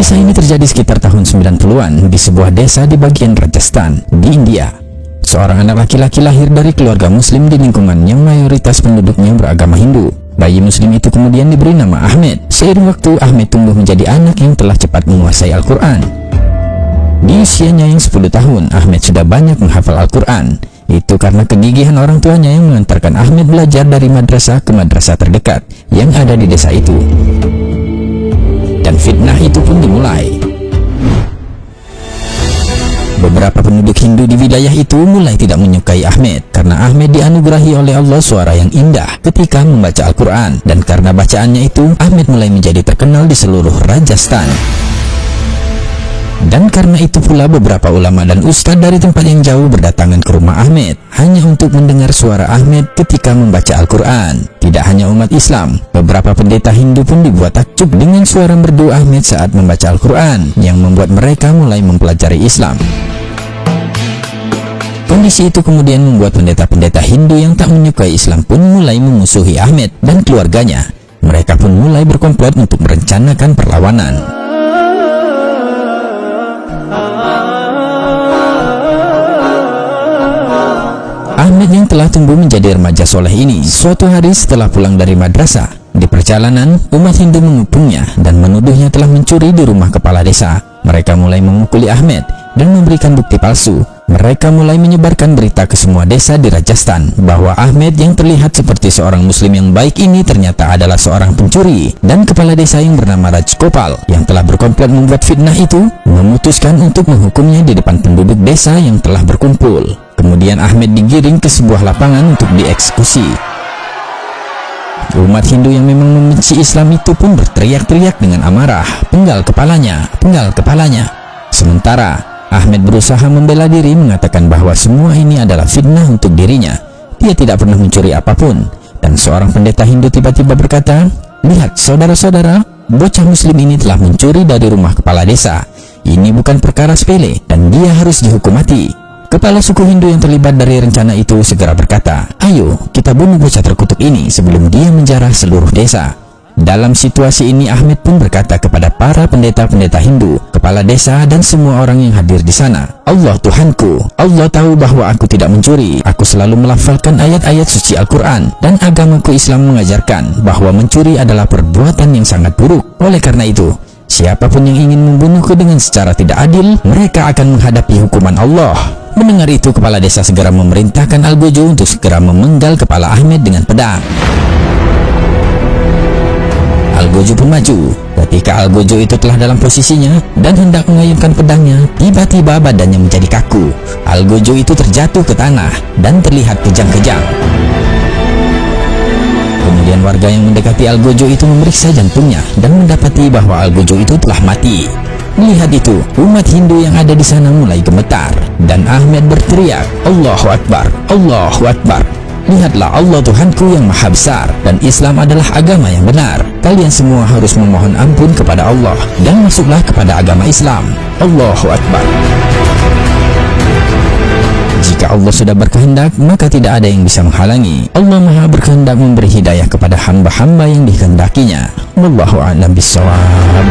Kisah ini terjadi sekitar tahun 90-an di sebuah desa di bagian Rajasthan, di India. Seorang anak laki-laki lahir dari keluarga muslim di lingkungan yang mayoritas penduduknya beragama Hindu. Bayi muslim itu kemudian diberi nama Ahmed. Seiring waktu, Ahmed tumbuh menjadi anak yang telah cepat menguasai Al-Quran. Di usianya yang 10 tahun, Ahmed sudah banyak menghafal Al-Quran. Itu karena kegigihan orang tuanya yang mengantarkan Ahmed belajar dari madrasah ke madrasah terdekat yang ada di desa itu. Dan fitnah itu pun dimulai. Beberapa penduduk Hindu di wilayah itu mulai tidak menyukai Ahmed karena Ahmed dianugerahi oleh Allah suara yang indah ketika membaca Al-Quran, dan karena bacaannya itu Ahmed mulai menjadi terkenal di seluruh Rajasthan. Dan karena itu pula beberapa ulama dan ustadz dari tempat yang jauh berdatangan ke rumah Ahmed hanya untuk mendengar suara Ahmed ketika membaca Al-Quran. Tidak hanya umat Islam, beberapa pendeta Hindu pun dibuat takjub dengan suara merdu Ahmed saat membaca Al-Quran, yang membuat mereka mulai mempelajari Islam. Kondisi itu kemudian membuat pendeta-pendeta Hindu yang tak menyukai Islam pun mulai memusuhi Ahmed dan keluarganya. Mereka pun mulai berkomplot untuk merencanakan perlawanan. Ahmed yang telah tumbuh menjadi remaja soleh ini, suatu hari setelah pulang dari madrasah, di perjalanan umat Hindu mengepungnya dan menuduhnya telah mencuri di rumah kepala desa. Mereka mulai memukuli Ahmed dan memberikan bukti palsu. Mereka mulai menyebarkan berita ke semua desa di Rajasthan bahwa Ahmed yang terlihat seperti seorang muslim yang baik ini ternyata adalah seorang pencuri. Dan kepala desa yang bernama Raj Gopal yang telah berkomplot membuat fitnah itu memutuskan untuk menghukumnya di depan penduduk desa yang telah berkumpul. Kemudian Ahmed digiring ke sebuah lapangan untuk dieksekusi. Umat Hindu yang memang membenci Islam itu pun berteriak-teriak dengan amarah, "Penggal kepalanya, penggal kepalanya." Sementara Ahmed berusaha membela diri, mengatakan bahwa semua ini adalah fitnah untuk dirinya. Dia tidak pernah mencuri apapun. Dan seorang pendeta Hindu tiba-tiba berkata, "Lihat saudara-saudara, bocah muslim ini telah mencuri dari rumah kepala desa. Ini bukan perkara sepele dan dia harus dihukum mati." Kepala suku Hindu yang terlibat dari rencana itu segera berkata, "Ayo kita bunuh bocah terkutuk ini sebelum dia menjarah seluruh desa." Dalam situasi ini Ahmed pun berkata kepada para pendeta-pendeta Hindu, kepala desa dan semua orang yang hadir di sana, "Allah Tuhanku, Allah tahu bahwa aku tidak mencuri. Aku selalu melafalkan ayat-ayat suci Al-Quran dan agamaku Islam mengajarkan bahwa mencuri adalah perbuatan yang sangat buruk. Oleh karena itu, siapapun yang ingin membunuhku dengan secara tidak adil, mereka akan menghadapi hukuman Allah." Mendengar itu, kepala desa segera memerintahkan Algojo untuk segera memenggal kepala Ahmed dengan pedang. Algojo pun maju. Ketika Algojo itu telah dalam posisinya dan hendak mengayunkan pedangnya, tiba-tiba badannya menjadi kaku. Algojo itu terjatuh ke tanah dan terlihat kejang-kejang. Kemudian warga yang mendekati Algojo itu memeriksa jantungnya dan mendapati bahwa Algojo itu telah mati. Melihat itu, umat Hindu yang ada di sana mulai gemetar dan Ahmed berteriak, "Allahu Akbar, Allahu Akbar. Lihatlah, Allah Tuhanku yang maha besar dan Islam adalah agama yang benar. Kalian semua harus memohon ampun kepada Allah dan masuklah kepada agama Islam. Allahu Akbar." Jika Allah sudah berkehendak, maka tidak ada yang bisa menghalangi. Allah maha berkehendak memberi hidayah kepada hamba-hamba yang dikehendakinya. Wallahu a'lam bishawab.